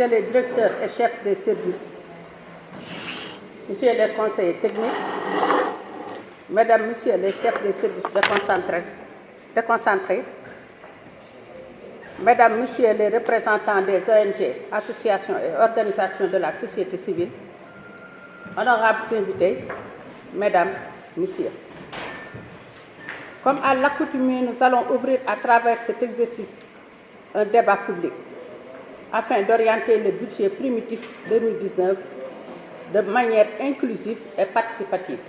Messieurs les directeurs et chefs des services, Messieurs les conseillers techniques, Mesdames, Messieurs les chefs des services déconcentrés, Mesdames, Messieurs les représentants des ONG, associations et organisations de la société civile, honorables invités, Mesdames, Messieurs. Comme à l'accoutumée, nous allons ouvrir à travers cet exercice un débat public afin d'orienter le budget primitif 2019 de manière inclusive et participative.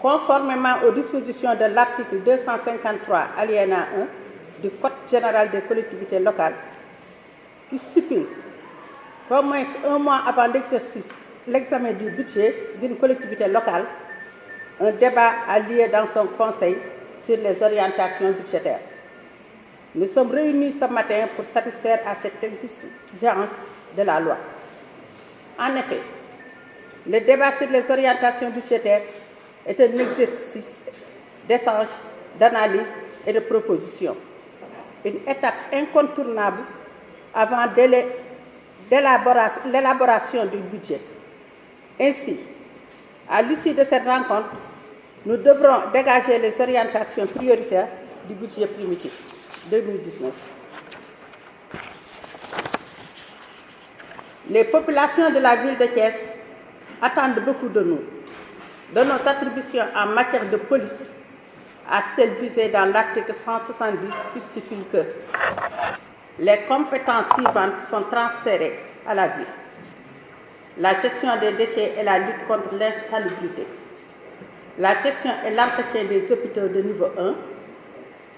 Conformément aux dispositions de l'article 253 alinéa 1 du Code général des collectivités locales, qui stipule qu'au moins un mois avant l'examen du budget d'une collectivité locale, un débat a lieu dans son conseil sur les orientations budgétaires. Nous sommes réunis ce matin pour satisfaire à cette exigence de la loi. En effet, le débat sur les orientations budgétaires est un exercice d'échange, d'analyse et de proposition, une étape incontournable avant l'élaboration du budget. Ainsi, à l'issue de cette rencontre, nous devrons dégager les orientations prioritaires du budget primitif 2019. Les populations de la ville de Thiès attendent beaucoup de nous, de nos attributions en matière de police à celles visées dans l'article 170 qui stipule que les compétences suivantes sont transférées à la ville: la gestion des déchets et la lutte contre l'insalubrité, la gestion et l'entretien des hôpitaux de niveau 1,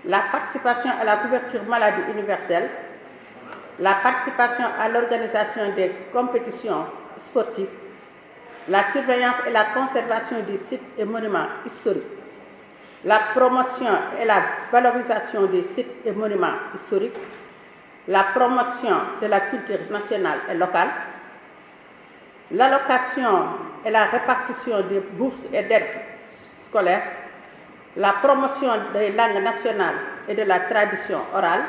la participation à la couverture maladie universelle, la participation à l'organisation des compétitions sportives, la surveillance et la conservation des sites et monuments historiques, la promotion et la valorisation des sites et monuments historiques, la promotion de la culture nationale et locale, l'allocation et la répartition des bourses et d'aides scolaires, la promotion des langues nationales et de la tradition orale,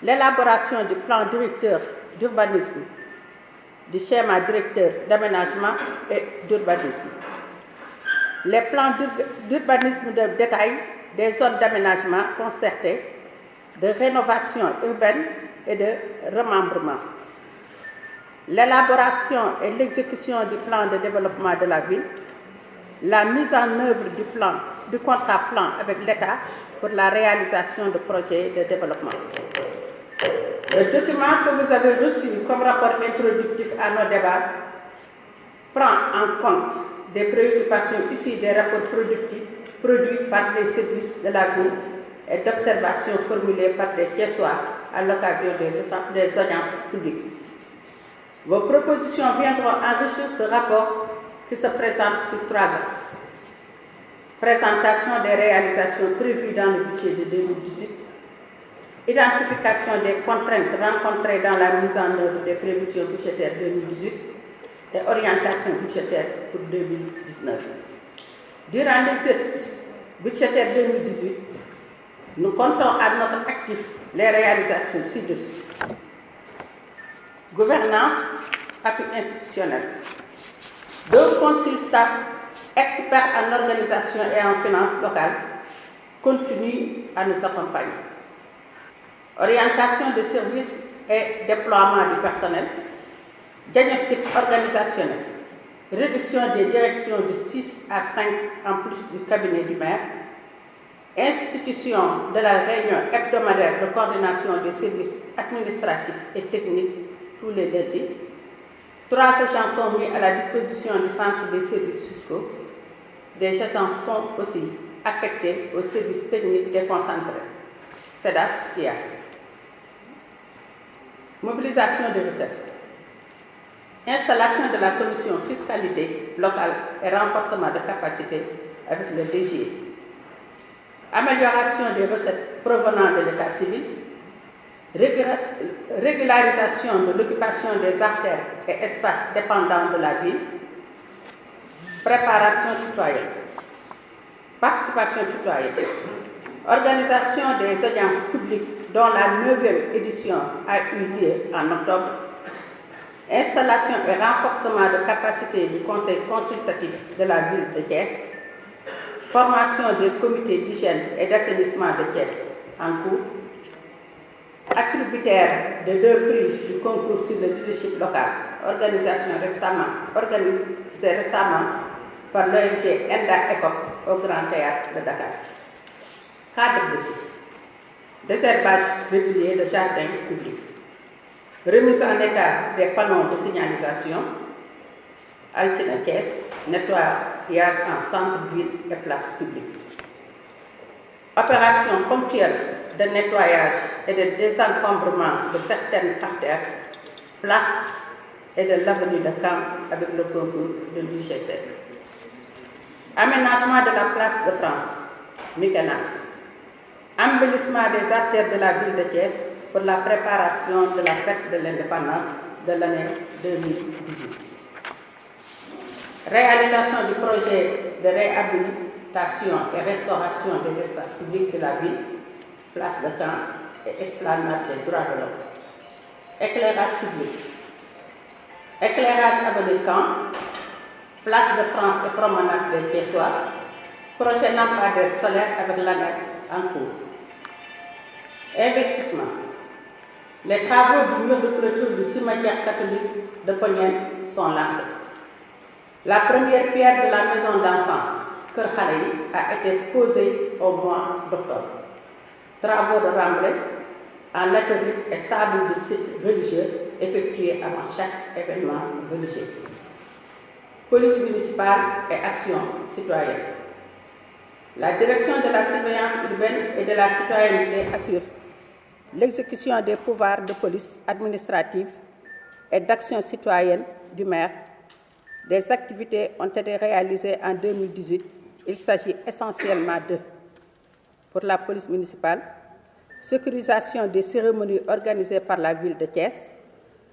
l'élaboration du plan directeur d'urbanisme, du schéma directeur d'aménagement et d'urbanisme, les plans d'urbanisme de détail des zones d'aménagement concertées, de rénovation urbaine et de remembrement, l'élaboration et l'exécution du plan de développement de la ville, la mise en œuvre du contrat plan avec l'État pour la réalisation de projets de développement. Le document que vous avez reçu comme rapport introductif à nos débats prend en compte des préoccupations issues des rapports produits par les services de la ville et d'observations formulées par des Thiessois à l'occasion des audiences publiques. Vos propositions viendront enrichir ce rapport qui se présente sur 3 axes. Présentation des réalisations prévues dans le budget de 2018, identification des contraintes rencontrées dans la mise en œuvre des prévisions budgétaires 2018 et orientation budgétaire pour 2019. Durant l'exercice budgétaire 2018, nous comptons à notre actif les réalisations ci-dessous. Gouvernance, appui institutionnel. 2 consultants experts en organisation et en finances locales continuent à nous accompagner. Orientation des services et déploiement du personnel, diagnostic organisationnel, réduction des directions de 6 à 5 en plus du cabinet du maire, institution de la réunion hebdomadaire de coordination des services administratifs et techniques tous les lundis. 3 agents sont mis à la disposition du centre des services fiscaux. Des agents sont aussi affectés aux services techniques déconcentrés. CEDAF, IA. Mobilisation des recettes. Installation de la commission fiscalité locale et renforcement de capacité avec le DGE. Amélioration des recettes provenant de l'état civil. Régularisation de l'occupation des artères et espaces dépendants de la ville. Préparation citoyenne. Participation citoyenne. Organisation des audiences publiques dont la 9e édition a eu lieu en octobre. Installation et renforcement de capacité du Conseil consultatif de la ville de Thiès. Formation des comités d'hygiène et d'assainissement de Thiès en cours. Attributaire de 2 prix du concours sur le leadership local, organisée récemment par l'ONG Enda ECOP au Grand Théâtre de Dakar. Cadre de vie. Désherbage régulier de jardins publics. Remise en état des panneaux de signalisation. Altine Thiès, nettoyage en centre-ville et place publique. Opération ponctuelle de nettoyage et de désencombrement de certaines artères, places et de l'avenue de Caen avec le concours de l'UGC. Aménagement de la place de France, Mikena. Embellissement des artères de la ville de Thiès pour la préparation de la fête de l'indépendance de l'année 2018. Réalisation du projet de réhabilitation et restauration des espaces publics de la ville, place de Caen et esplanade des droits de l'homme. Éclairage public. Éclairage avenue Caen, place de France et promenade des Thiessois, projet lampadaire solaire avec l'ANER en cours. Investissement. Les travaux du mur de clôture du cimetière catholique de Pognen sont lancés. La première pierre de la maison d'enfants, Kër Xale a été posée au mois d'octobre. Travaux de remblai en latérite et sable du site religieux effectués avant chaque événement religieux. Police municipale et action citoyenne. La direction de la surveillance urbaine et de la citoyenneté assure l'exécution des pouvoirs de police administrative et d'action citoyenne du maire. Des activités ont été réalisées en 2018. Il s'agit essentiellement de, pour la police municipale, sécurisation des cérémonies organisées par la ville de Thiès,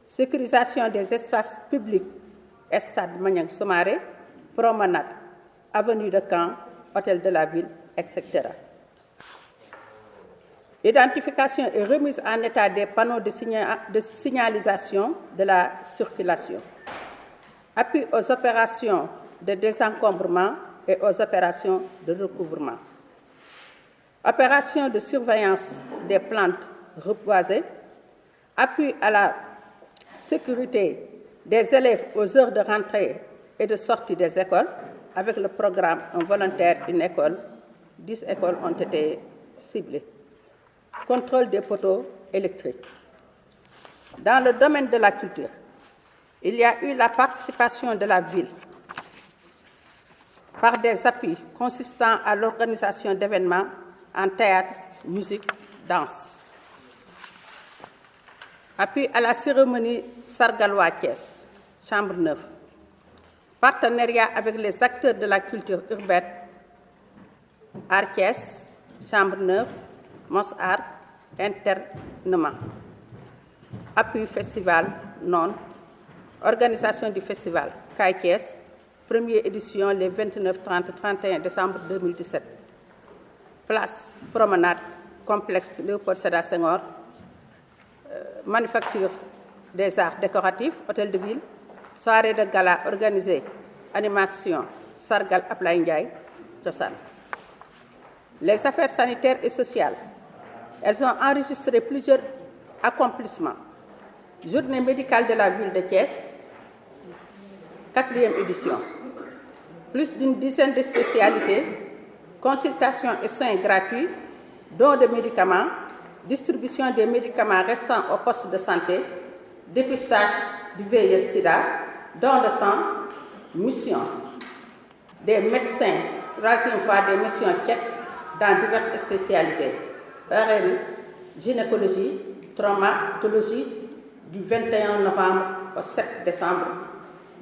sécurisation des espaces publics, stade Maniang Soumaré, promenade, avenue de Caen, hôtel de la ville, etc. Identification et remise en état des panneaux de signalisation de la circulation. Appui aux opérations de désencombrement et aux opérations de recouvrement. Opération de surveillance des plantes reboisées. Appui à la sécurité des élèves aux heures de rentrée et de sortie des écoles avec le programme Un volontaire, une école. 10 écoles ont été ciblées. Contrôle des poteaux électriques. Dans le domaine de la culture, il y a eu la participation de la ville par des appuis consistant à l'organisation d'événements en théâtre, musique, danse. Appui à la cérémonie Sargalwa Thiès, Chambre 9. Partenariat avec les acteurs de la culture urbaine, Art Thiès, Chambre 9, Mos Art, Internement. Appui festival, non. Organisation du festival, Kaay Thiès, première édition les 29, 30, 31 décembre 2017. Place, promenade, complexe Léopold Sédar Senghor, manufacture des arts décoratifs, hôtel de ville, soirée de gala organisée, animation, Sargal Ablaye Ndiaye, Cosaan. Les affaires sanitaires et sociales, elles ont enregistré plusieurs accomplissements. Journée médicale de la ville de Thiès, 4e édition. Plus d'une dizaine de spécialités, consultations et soins gratuits, dons de médicaments, distribution des médicaments restants au poste de santé, dépistage du VIH/SIDA, dons de sang, mission des médecins, 3e fois des missions tchèques dans diverses spécialités, RRI, gynécologie, traumatologie, du 21 novembre au 7 décembre,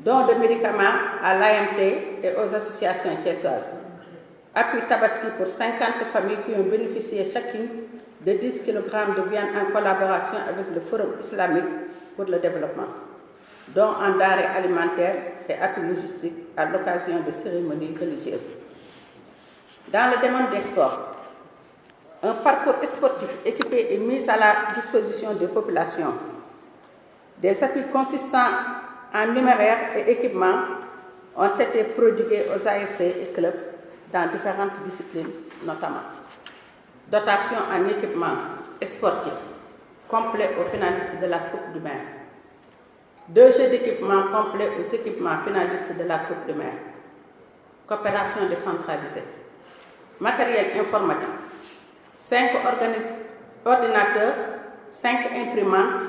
dons de médicaments à l'AMT et aux associations thiessoises. Appui Tabaski pour 50 familles qui ont bénéficié chacune de 10 kg de viande en collaboration avec le Forum islamique pour le développement, dont en denrées alimentaires et appui logistique à l'occasion de cérémonies religieuses. Dans le domaine des sports, Un parcours sportif équipé est mis à la disposition des populations. Des appuis consistants en numéraire et équipements ont été prodigués aux ASC et clubs dans différentes disciplines notamment. Dotation en équipement sportif complet aux finalistes de la Coupe du Maire. 2 jeux d'équipement complets aux équipements finalistes de la Coupe du Maire. Coopération décentralisée. Matériel informatique. 5 ordinateurs, 5 imprimantes,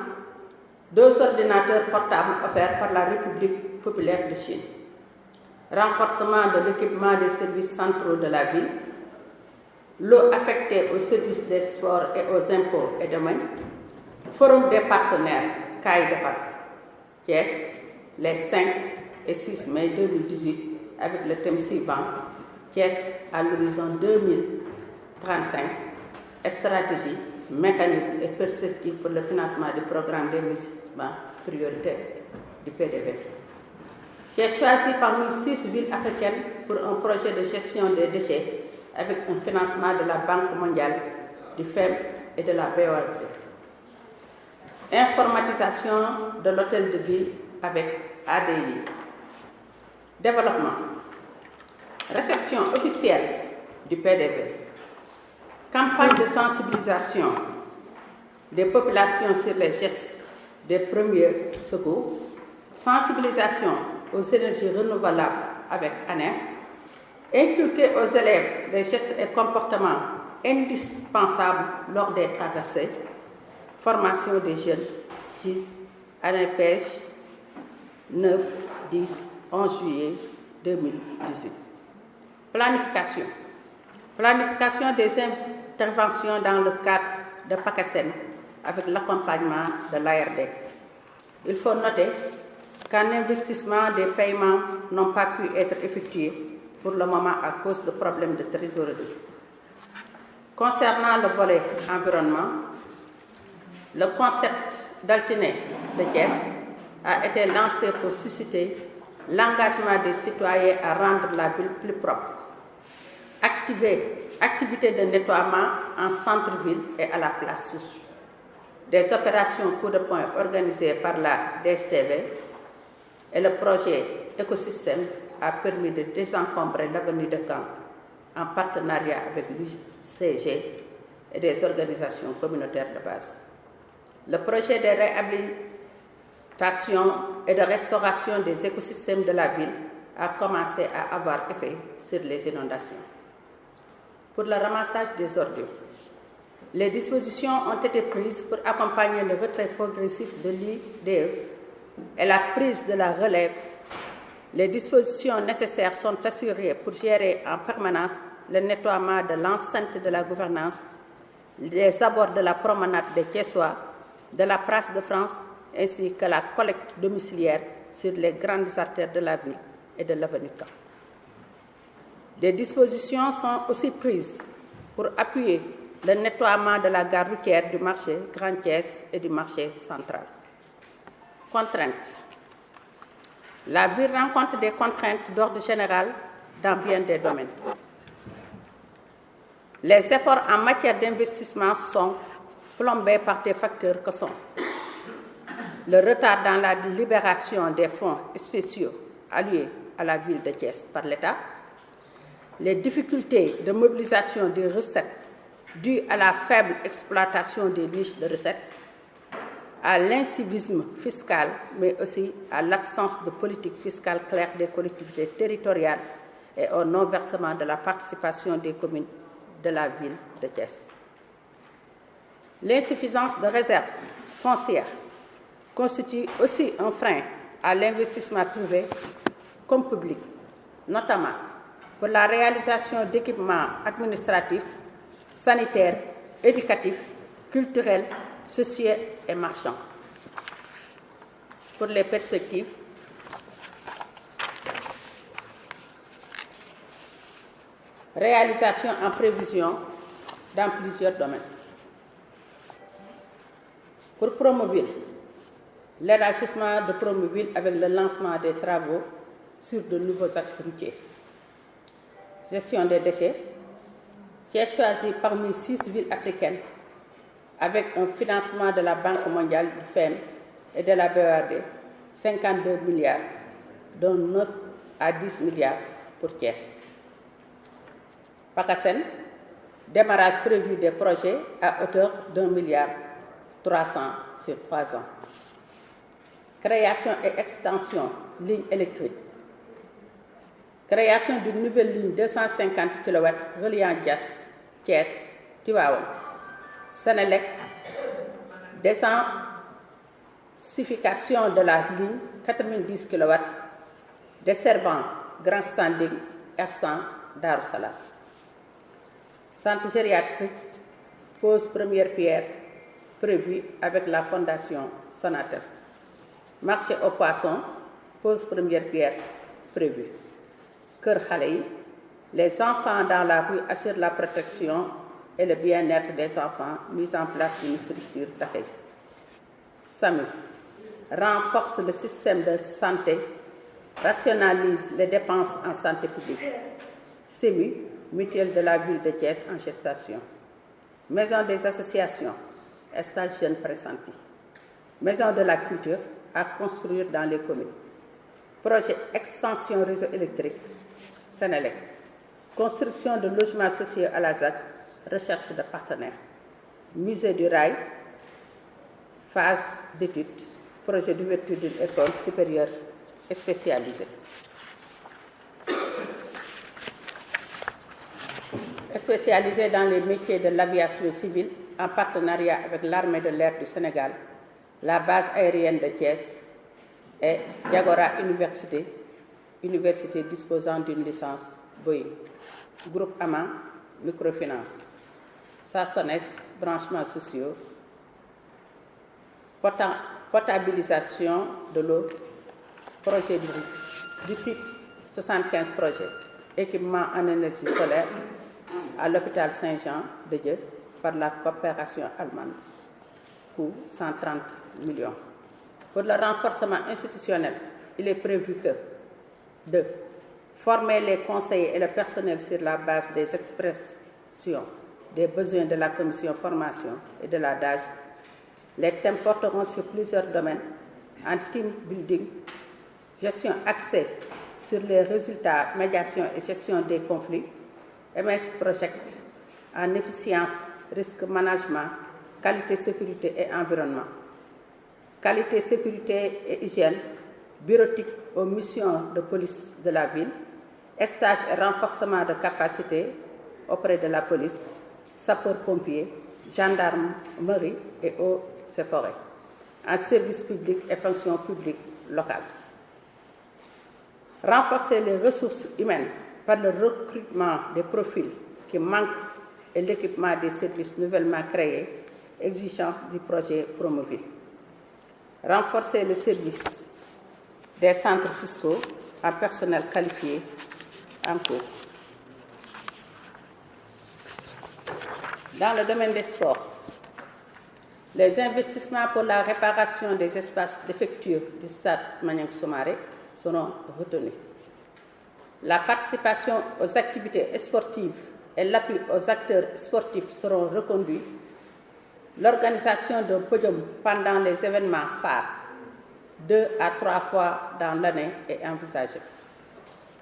2 ordinateurs portables offerts par la République populaire de Chine. Renforcement de l'équipement des services centraux de la ville. L'eau affectée aux services des sports et aux impôts et domaines. Forum des partenaires, CAI de FAC, Thiès, les 5 et 6 mai 2018, avec le thème suivant, Thiès à l'horizon 2035, stratégie, mécanismes et perspectives pour le financement du programme d'investissement prioritaire du PDV. Thiès choisi parmi 6 villes africaines pour un projet de gestion des déchets avec un financement de la Banque mondiale, du FEM et de la BORD. Informatisation de l'hôtel de ville avec ADI. Développement. Réception officielle du PDV. Campagne de sensibilisation des populations sur les gestes des premiers secours. Sensibilisation aux énergies renouvelables avec ANER. Inculquer aux élèves les gestes et comportements indispensables lors des traversées. Formation des jeunes, 10, année pêche, 9, 10, 11 juillet 2018. Planification. Planification des interventions dans le cadre de PACASEN avec l'accompagnement de l'ARD. Il faut noter qu'un investissement des paiements n'ont pas pu être effectués pour le moment à cause de problèmes de trésorerie. Concernant le volet environnement, le concept d'Altiné de Thiès a été lancé pour susciter l'engagement des citoyens à rendre la ville plus propre. Activité de nettoiement en centre-ville et à la place Souche. Des opérations coup de poing organisées par la DSTV et le projet Écosystème a permis de désencombrer l'avenue de Caen en partenariat avec l'UCG et des organisations communautaires de base. Le projet de réhabilitation et de restauration des écosystèmes de la ville a commencé à avoir effet sur les inondations. Pour le ramassage des ordures, les dispositions ont été prises pour accompagner le retrait progressif de l'IDE et la prise de la relève. Les dispositions nécessaires sont assurées pour gérer en permanence le nettoiement de l'enceinte de la gouvernance, les abords de la promenade des Thiessois, de la place de France, ainsi que la collecte domiciliaire sur les grandes artères de la ville et de l'avenue Caen. Des dispositions sont aussi prises pour appuyer le nettoiement de la gare routière du marché Grand Thiès et du marché central. Contraintes. La ville rencontre des contraintes d'ordre général dans bien des domaines. Les efforts en matière d'investissement sont plombés par des facteurs que sont le retard dans la libération des fonds spéciaux alloués à la ville de Thiès par l'État, les difficultés de mobilisation des recettes dues à la faible exploitation des niches de recettes, à l'incivisme fiscal, mais aussi à l'absence de politique fiscale claire des collectivités territoriales et au non-versement de la participation des communes de la ville de Thiès. L'insuffisance de réserves foncières constitue aussi un frein à l'investissement privé comme public, notamment pour la réalisation d'équipements administratifs, sanitaires, éducatifs, culturels, sociaux et marchands. Pour les perspectives, réalisation en prévision dans plusieurs domaines. Pour Promoville, l'élargissement de Promoville avec le lancement des travaux sur de nouveaux axes routiers. Gestion des déchets, qui est choisi parmi 6 villes africaines avec un financement de la Banque mondiale, du FEM et de la BOAD, 52 milliards, dont 9 à 10 milliards pour Thiès. PACASEN, démarrage prévu des projets à hauteur d'1,3 milliard sur 3 ans. Création et extension ligne électrique. Création d'une nouvelle ligne 250 kW reliant Thiès, Tivaouane, Sénélec. Désensification de la ligne 90 kW desservant Grand Standing R100 Darussalam. Centre gériatrique pose première pierre prévue avec la fondation Sonatel. Marché aux poissons pose première pierre prévue. Kër Xale yi, les enfants dans la rue assurent la protection et le bien-être des enfants, mise en place d'une structure d'accueil. SAMU renforce le système de santé, rationalise les dépenses en santé publique. SEMI, mutuelle de la ville de Thiès en gestation. Maison des associations, espace jeunes pressenti. Maison de la culture à construire dans les communes. Projet extension réseau électrique, Sénélec. Construction de logements sociaux à la ZAC, recherche de partenaires. Musée du rail, phase d'étude, projet d'ouverture d'une école supérieure et spécialisée. Spécialisée dans les métiers de l'aviation civile en partenariat avec l'armée de l'air du Sénégal, la base aérienne de Thiès et Diagora université disposant d'une licence Boeing. Groupe Aman, microfinance. Sarsones, branchements sociaux. Potabilisation de l'eau, projet du PIP, 75 projets. Équipement en énergie solaire à l'hôpital Saint-Jean de Dieu par la coopération allemande. Coût 130 millions. Pour le renforcement institutionnel, il est prévu que 2. Former les conseillers et le personnel sur la base des expressions des besoins de la commission formation et de la DAGE. Les thèmes porteront sur plusieurs domaines en team building, gestion axée sur les résultats, médiation et gestion des conflits, MS Project en efficience, risque management, qualité, sécurité et environnement. Qualité, sécurité et hygiène, bureautique aux missions de police de la ville, stage et renforcement de capacité auprès de la police, sapeurs-pompiers, gendarmerie et eaux et forêts, en service public et fonction publique locale. Renforcer les ressources humaines par le recrutement des profils qui manquent et l'équipement des services nouvellement créés, exigence du projet Promoville. Renforcer le service des centres fiscaux en personnel qualifié en cours. Dans le domaine des sports, les investissements pour la réparation des espaces défectueux du stade Maniang Soumaré seront retenus. La participation aux activités sportives et l'appui aux acteurs sportifs seront reconduits. L'organisation d'un podium pendant les événements phares 2 à 3 fois dans l'année est envisagée.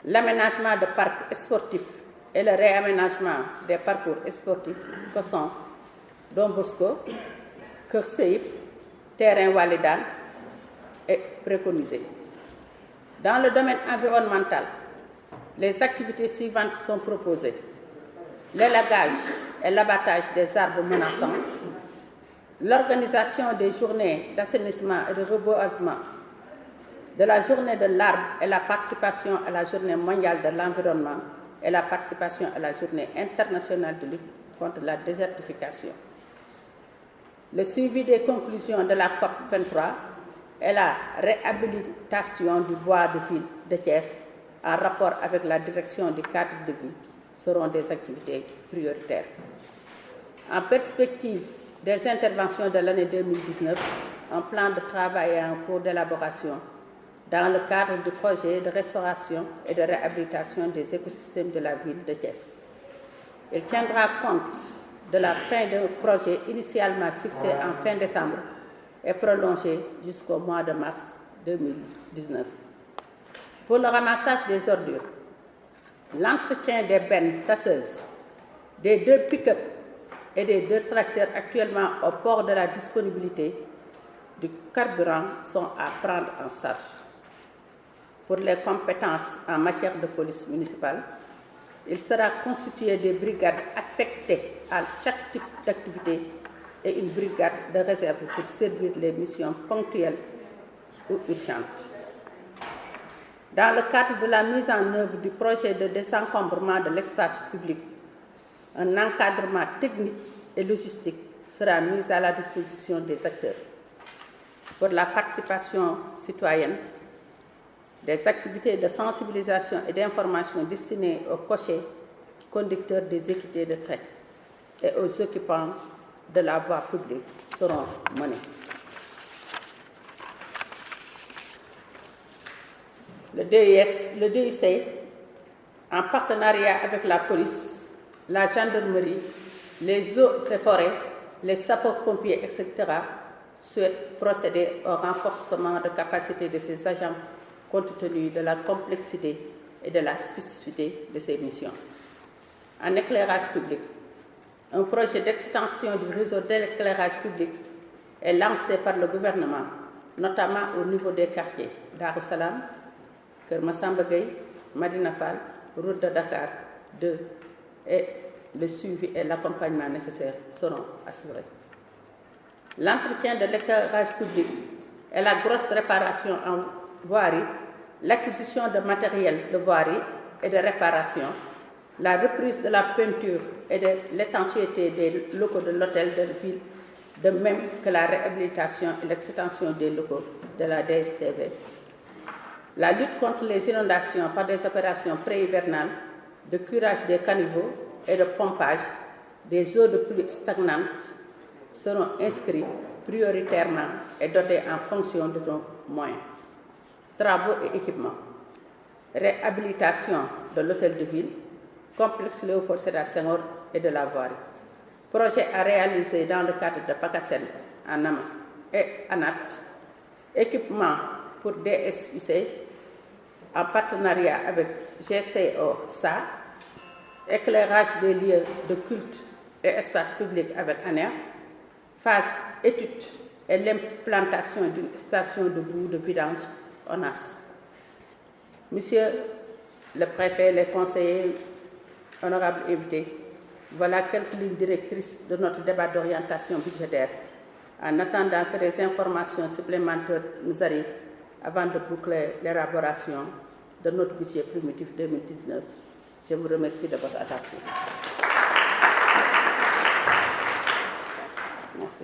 L'aménagement de parcs sportifs et le réaménagement des parcours sportifs que sont Don Bosco, Kër Seyib, terrain Walidan est préconisé. Dans le domaine environnemental, les activités suivantes sont proposées. L'élagage et l'abattage des arbres menaçants, l'organisation des journées d'assainissement et de reboisement, de la journée de l'arbre et la participation à la journée mondiale de l'environnement et la participation à la journée internationale de lutte contre la désertification. Le suivi des conclusions de la COP 23 et la réhabilitation du bois de ville de Thiès en rapport avec la direction du cadre de vie seront des activités prioritaires. En perspective des interventions de l'année 2019, un plan de travail est en cours d'élaboration dans le cadre du projet de restauration et de réhabilitation des écosystèmes de la ville de Thiès. Il tiendra compte de la fin d'un projet initialement fixé en fin décembre et prolongé jusqu'au mois de mars 2019. Pour le ramassage des ordures, l'entretien des bennes tasseuses, des 2 pick-up et des 2 tracteurs actuellement au port de la disponibilité du carburant sont à prendre en charge. Pour les compétences en matière de police municipale, il sera constitué des brigades affectées à chaque type d'activité et une brigade de réserve pour servir les missions ponctuelles ou urgentes. Dans le cadre de la mise en œuvre du projet de désencombrement de l'espace public, un encadrement technique et logistique sera mis à la disposition des acteurs. Pour la participation citoyenne, des activités de sensibilisation et d'information destinées aux cochers, conducteurs des équipiers de train et aux occupants de la voie publique seront menées. Le DIC, en partenariat avec la police, la gendarmerie, les eaux et forêts, les sapeurs-pompiers, etc., souhaite procéder au renforcement de capacité de ces agents compte tenu de la complexité et de la spécificité de ces missions. En éclairage public, un projet d'extension du réseau d'éclairage public est lancé par le gouvernement, notamment au niveau des quartiers Darou Salam, Keur Massamba Gueye, Madina Fall, route de Dakar 2, et le suivi et l'accompagnement nécessaires seront assurés. L'entretien de l'éclairage public et la grosse réparation en voirie, l'acquisition de matériel de voirie et de réparation, la reprise de la peinture et de l'étanchéité des locaux de l'hôtel de ville, de même que la réhabilitation et l'extension des locaux de la DSTV. La lutte contre les inondations par des opérations pré-hivernales de curage des caniveaux et de pompage des eaux de pluie stagnantes seront inscrits prioritairement et dotés en fonction de nos moyens. Travaux et équipements. Réhabilitation de l'hôtel de ville, complexe Léopold Sédar Senghor et de la voirie. Projet à réaliser dans le cadre de PACASEN en Ama et ANAT. Équipement pour DSUC en partenariat avec GCO-SA. Éclairage des lieux de culte et espaces publics avec ANER. Phase étude et l'implantation d'une station de boue de vidange ONAS. Monsieur le préfet, les conseillers, honorables invités, voilà quelques lignes directrices de notre débat d'orientation budgétaire, en attendant que des informations supplémentaires nous arrivent avant de boucler l'élaboration de notre budget primitif 2019. Je vous remercie de votre attention. Merci.